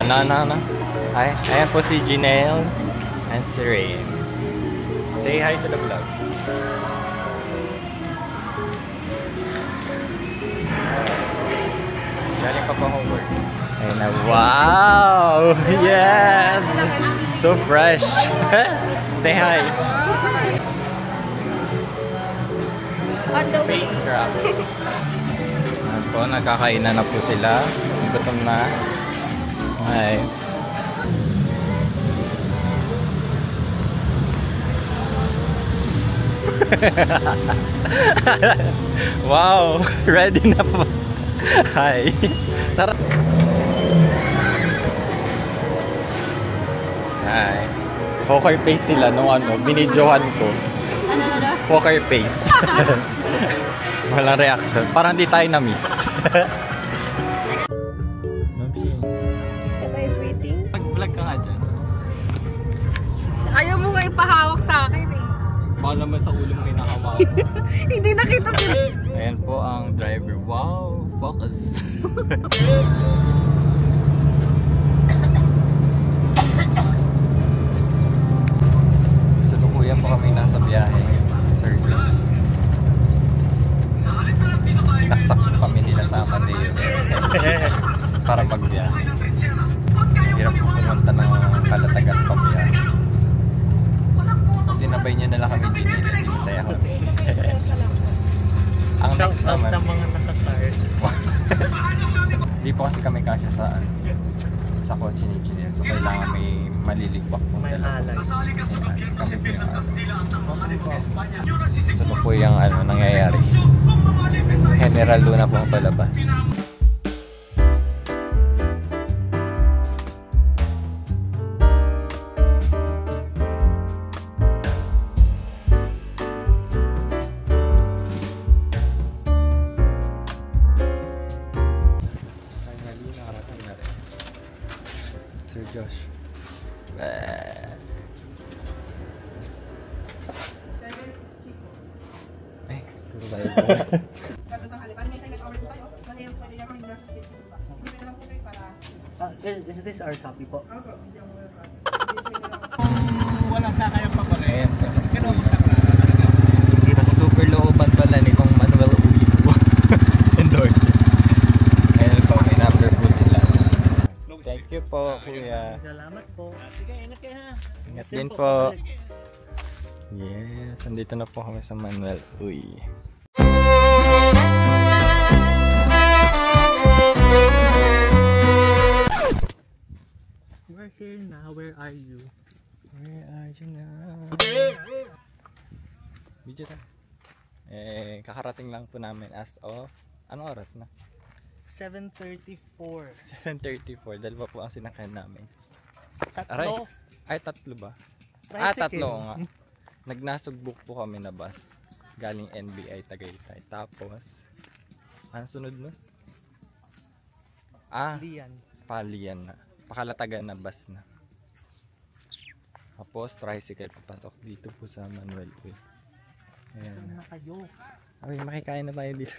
No. Hi. Ayan po si Janelle and si Rain. Say hi to the vlog. Galing pa pa homework. Ayun na. Wow! Yes! So fresh. Say hi. Face drop. Ayan po, nagkakainan na po sila. Gutom na. Hi. Wow! Ready na po. Hi. Tara. Hi. Poker face sila nung binidyohan ko. Ano? Poker face. Walang reaction. Parang di tayo na-miss. Mamsi. Am I waiting? Pag-vlog ka nga dyan. Ayaw mo nga ipahawak sa akin eh. Baka naman sa ulo mo kinakabawa. Hindi nakita sila. Ayan po ang driver. Wow! Focus. Salukuyan po kami nasa biyahe. Sir. Naksak kami nila sa Amadeo. Para magbiyahe. Hirap po pumunta ng Kalatagan pa biyahe. Sinabay niya nila kami din nila. Hindi masaya kami. Ang next naman sa mga nakakar. Hindi po kasi kami kasya sa kotse ni Janelle. So kailangan may maliligbak pong dalawa. Kami po yung So po yung nangyayari. General Luna po ang palabas. Sir Josh. Ay, puro tayo po. Is this our copy po? Wala sa kayang papalit. Kasi super looban pala nitong Manuel Ulipo. Endorse. Ayan po, may number po sila. Thank you po, kuya. Salamat po. Sige, ingat kayo ha. Ingat din po. Yes, andito na po kami sa Manuel Uy. We're here now. Where are you? Where are you now? Video na. Kakarating lang po namin as of anong oras na? 7:34. 7:34. Dalawa po ang sinakyan namin. Tatlo. Ay, tatlo ba? Tricycle. Tatlo nga. Nagnasugbok po kami na bus. Galing NBI Tagaytay. Tapos, ano sunod no? Lian. Palian na. Pakalatagan na bus na. Tapos, tricycle papasok dito po sa Manuel Uy. Ayan. Saan na kayo? Ay, makikain na tayo dito.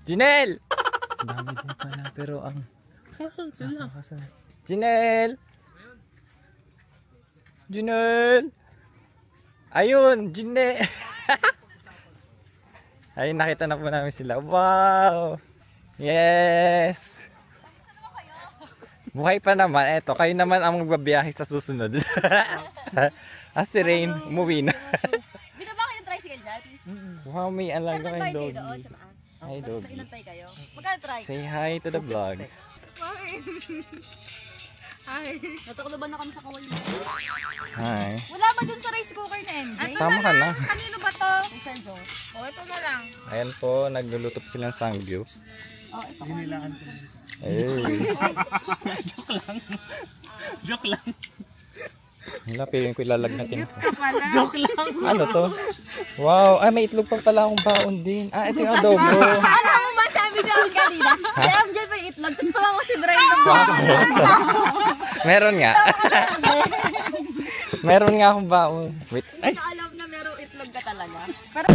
Janelle! Dami din pala, pero ang... Sila. Janelle! Janelle! Ayun! Janelle! Ayun, nakita na po namin sila. Wow! Yes! Buhay pa naman. Eto, kayo naman ang magbabiyahe sa susunod. Si Rain, umuwi na. Di na ba kayong tricycle dyan? Wow, may alam ka kayong doon doggy. sa taas. Hi, Tapos doggy. inantay kayo. Magkano tricycle? Say hi to the vlog. Hi. Natakuluban na kami sa kawal. Hi. Wala ba dun sa rice cooker na MJ? Tama ka na. Kanino ba to? Sergio. O, ito na lang. Ayan po, nagluluto po silang sanggyu. O, ito. Dinilaan ko. Ay. Joke lang. Wala, piling ko ilalagnatin. Joke lang. Ano to? Wow, ay may itlog pa pala akong baon din. Ito yung adobo. Ano mo ba sabi niya kanina? Si MJ pa yung itlog. Tapos tuwa ko si Brian ng Meron nga. Meron nga akong baon. Wait. Hindi ka alam na merong itlog ka talaga. Pero...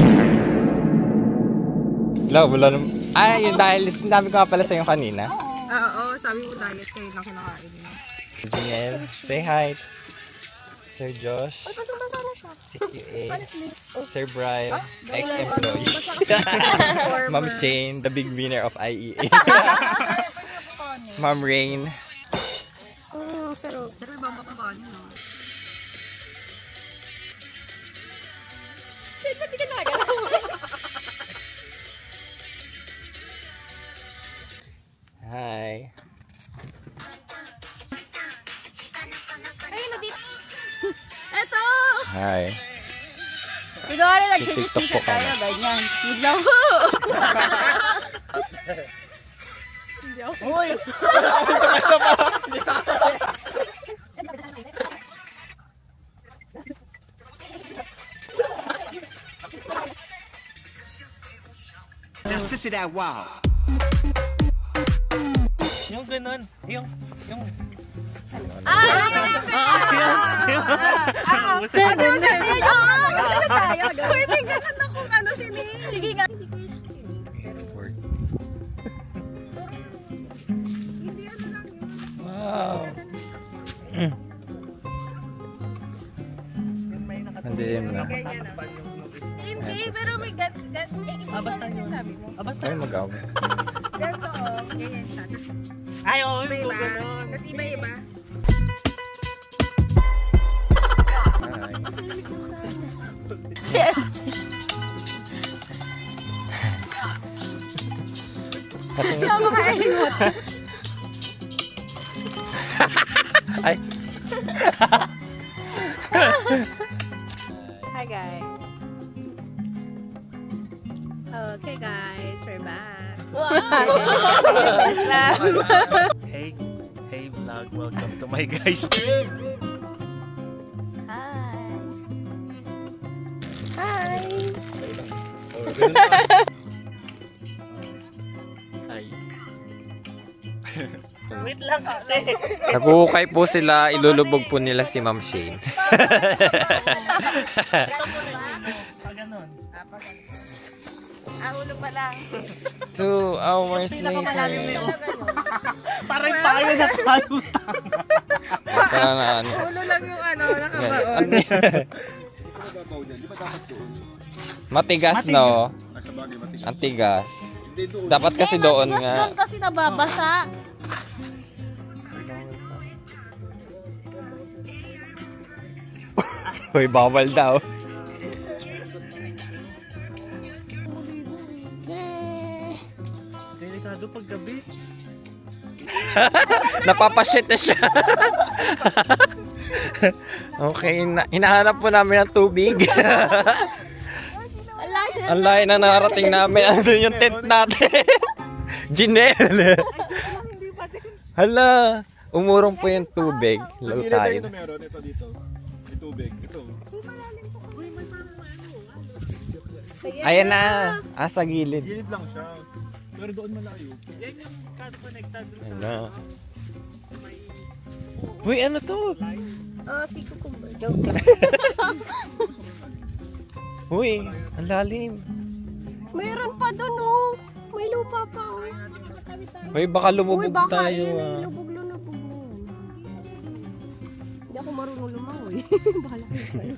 Wala naman. Ay, yun dahil sinabi ko nga pala sa'yo kanina. Oo, sabi mo diet kayo na kinakain mo. Jinel, say hi. Sir Josh, Ay, basang-basa na siya. si QA, Honestly. Sir Brian, ex-employee. Basa kasi Ma'am Shane, the big winner of IEA. Ma'am Rain. Sarap. Sarap ba makakaan no? Shit, ba't di ka nakagalaw? Hi. Ay, nandito. Eto! Hi. Siguro TikTok po nag-chismis tayo, kami. ganyan. Biglang ho! Uy! Now sissy that wow. Yung ganun. Yung... Uy, may ganun na kung ano sini. Sige nga. Wow. Nandiyan na. Hindi, pero may gan... Basta yun. Basta. Ay, mag-aw. Ganito, ganyan siya. Ay, oo. Yung Iba-iba. ganun. Tapos iba-iba. Patingin. Nakakalimot. Ay. Hi guys. Okay guys, we're back. Hey, hey vlog. Welcome to my guys. Hi. Ay. Wait lang kasi. Nabuhukay po sila, ilulubog po nila si Ma'am Shane. Pag ganun. Ulo pa lang. 2 hours Pinakamalalim na later. yun. Parang payo na kalutang. Para na ano. Ulo lang yung ano, Yan. nakabaon. Ano yan? Matigas, no? Ang tigas. Dapat kasi doon nga. Doon kasi nababasa. Hoy, bawal daw. Delikado pag gabi. Napapashit na siya. Okay, hinahanap po namin ng tubig. Ang layo na narating namin. Ano yung tent natin? Jinel. Hala, umurong po yung tubig. Low tide. Meron ito dito. May tubig. Ito. Ayan na. Sa gilid. Gilid lang siya. Pero doon malayo. Yan yung car connected dun sa... Ayan na. Uy, ano to? Si Cucumber. Joke lang. Uy, ang lalim. Mayroon pa doon, oh. May lupa pa, oh. Uy, baka Uy, lumubog baka tayo. yun, Ah. lubog-lubog mo. Hindi ako marunong lumangoy. Bahala kayo dyan.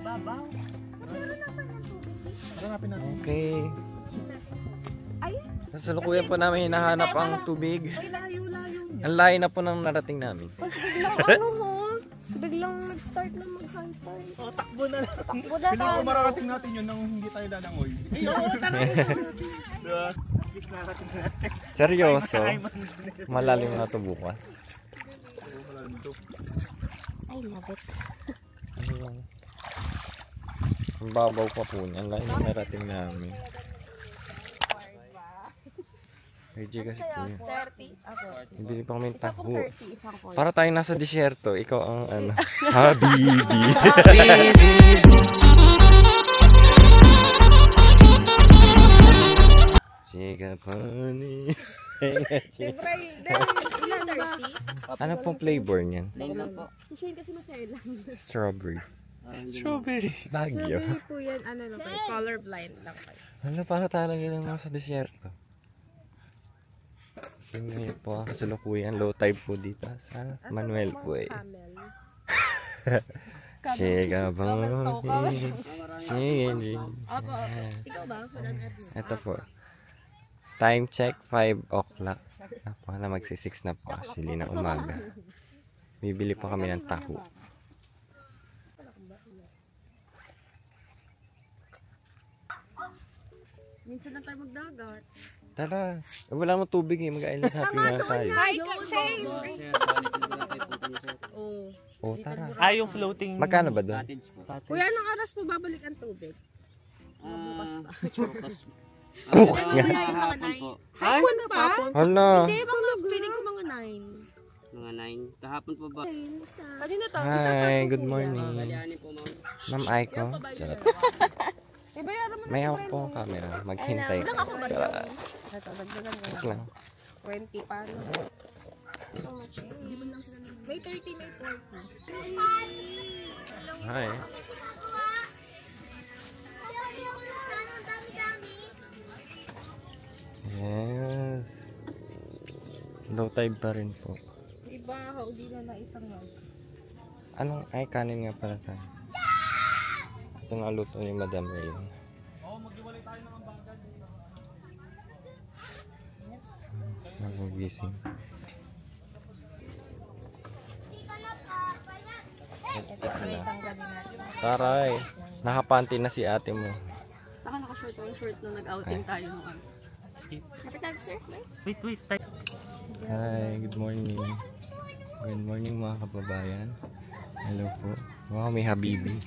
Babaw. Hanapin natin. Okay. Ayun. Nasalukuyan po namin hinahanap ang tubig. Ay, layo-layo. Ang layo na po nang narating namin. Tapos biglang ano, ho? Biglang nag-start na mag-high tide. O, takbo na lang. Takbo na Hindi tayo. ko mararating natin yun nang hindi tayo lalangoy. Oo, tara. Diba? Kiss na natin natin. Seryoso, Ay, man. malalim na to bukas. I love it. Ayan. Ang babaw pa po niya. Ang layo na narating namin. RJ kasi po yun. 30. Ako. Bili pa kami Isa kong taho. 30, isang ko. Para tayo nasa disyerto. Ikaw ang ano. Habibi. Chika pani. Siyempre, ilan ba? Ano pong flavor niyan? Si Shane kasi masaya lang. Strawberry. Strawberry. Baguio. Strawberry po yan, ano lang kayo, colorblind lang kayo. Ano, para talaga lang nasa disyerto. Ngayon po kasalukuyan low tide po dito sa Manuel po eh. Siga bang Ikaw ba? Ito po. Time check 5 o'clock. Ako na magsi-6 na po actually ng umaga. Bibili po kami ng taho. Minsan lang tayo magdagat. Tara, wala mo tubig eh. Mag-island hopping na tayo. Oo. Oh, tara. Yung floating. Magkano ba doon? Kuya, anong oras mo babalik ang tubig? Bukas nga. Hapon pa? Hala. Hindi, mga piling ko mga 9. Mga 9. Kahapon po ba? Kanina to? Hi, good morning. Balianin po, ma'am. Ma'am Aiko. Charot. May hawak po ang camera. Maghintay. Charot. Wait lang. 20 pa. May 30, may 40. Hi. Yes. Low tide pa rin po. Iba, hindi na isang mag. Anong, ay kanin nga pala tayo. Ito nga luto ni Madam Rain. Nagugising. Taray, nakapanty na si ate mo. Saka naka-short ang short nung nag-outing tayo nung ano. Kapit tayo, sir? Wait. Hi, good morning. Good morning mga kababayan. Hello po. Wow, may habibi.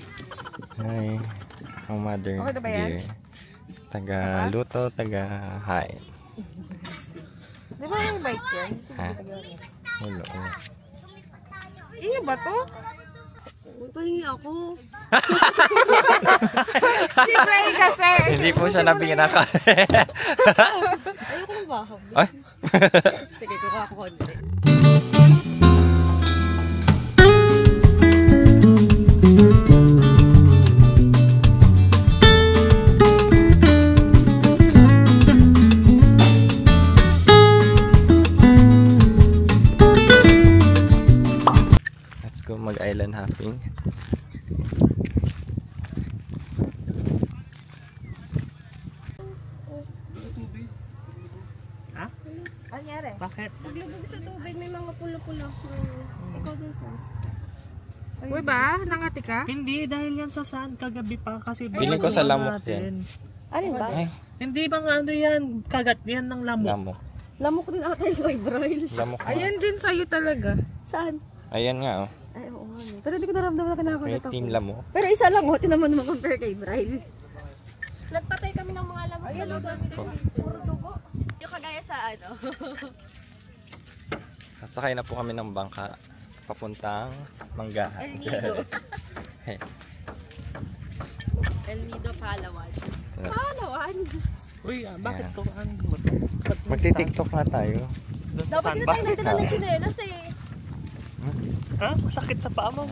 Hi. Ang mother dear. Taga luto, taga hain. Di ba may bike yan? Ha? Wala. Iya ba to? Magpahingi ako. Si Bray kasi. Hindi po siya nabinaka. Ayoko ng bakab. Ay? Sige, kuka ako konti. Let's go mag-island hopping. Ano nangyari? Bakit? Paglubog sa tubig, may mga pulo-pulo. Ikaw din sa. Uy ba? Nangati ka? Hindi, dahil yan sa saan kagabi pa kasi Feeling ko sa lamok natin. Alin ba? Ay, Hindi bang ano yan? Kagat yan ng lamok. lamok. Lamok din ata yung fibroil. Lamok. Ayan din sa'yo talaga. Saan? Ayan nga oh. Ay, oo nga. Pero hindi ko naramdaman na kinakagat ako. Team lamok. Pero isa lang, tinaman mo compare kay Bryle. Nagpatay kami ng mga lamok sa loob. Puro dugo. Yung kagaya sa ano. Sasakay na po kami ng bangka papuntang Manggahan. El Nido. El Nido, Palawan. Palawan? Uy, bakit Ayan. to? Ano mo to? Ba't may Magti-tiktok na tayo. stand? Doon sa Dapat sandbar? kita tayo natin ng chinelas eh. Ha? Masakit sa paa mo.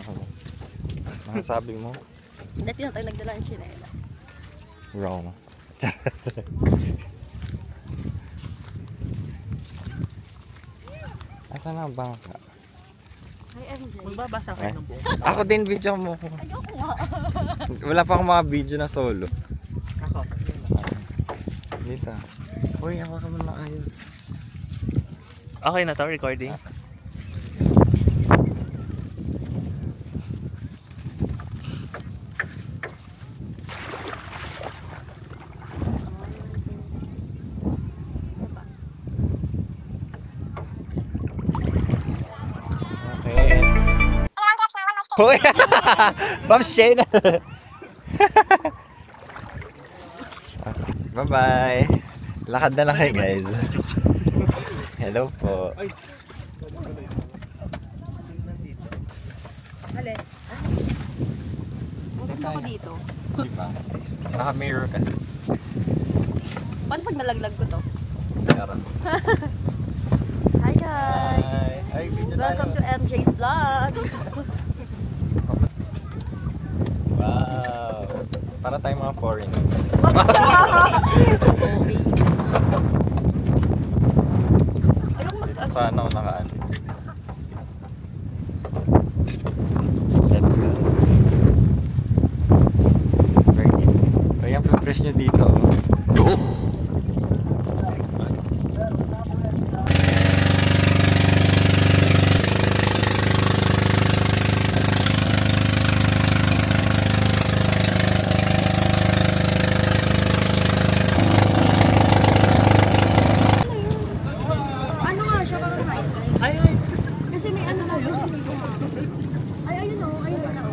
Masasabi mo? Dati na tayo nagdala ng chinelas. Wrong. Asan na ang bangka? Hi, MJ. Magbabasa kayo ng buong. Ako din video mo. Ayoko nga. Wala pa akong mga video na solo. Ako. Dito. Uy, ako ka muna ayos. Okay na to, recording. Okay. Hoy! Ma'am Shane! Bye-bye! Lakad na lang kayo guys. Hello po. Alin? Maganda ako dito. Diba? Naka-mirror kasi. Paano pag nalaglag ko to? Meron. Hi guys! Hi! Video Welcome to MJ's Vlog! Wow! Para tayong mga foreign. Okay. Ayoko sana ako nakaan. Let's go. Kaya yung fresh nyo dito. Ano nga siya parang high tide? Ay, Kasi may ano na doon. Ay, ayun o. Ayun na o.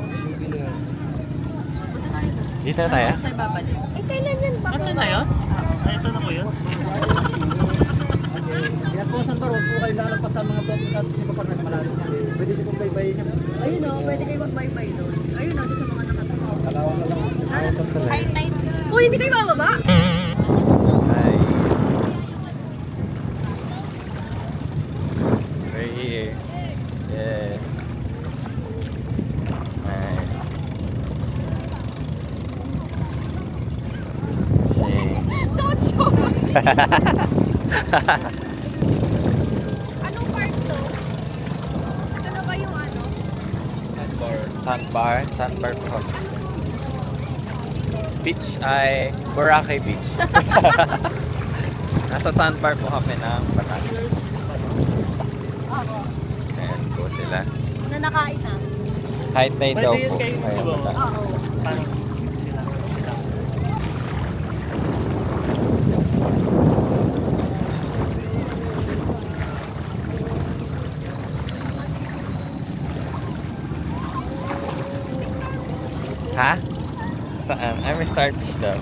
Punta tayo doon. Dito na tayo? Tapos tayo babalik. Eh, kailan yan ba? ano na yun? Ay, ito na po yun. Yan po, Santa Rosa po kayo lalagpas sa mga boat at sa kapag nagmalalo niya. Pwede niyo pong baybayin niya. Ayun o. Pwede kayo mag-bye-bye doon. Ayun o. Doon sa mga nakatawa. Kalawang na lang. High tide. Uy, hindi kayo bababa? Hi. Right here. Yes. Hi. Don't show me. Anong part to? Ito na ba yung ano? Sandbar po. Beach ay Boracay Beach. Nasa sandbar po kami ng Batangas. Oo. Ayan po sila. Na nakain na. High tide daw Pwede yun po. kayo Ayan, diba? Batangas. Oo. Parang sila. Ha? Saan? I'm a starfish daw.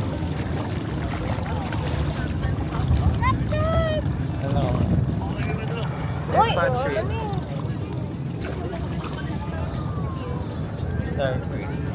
Hello. Uy! Fun tree. Starfish.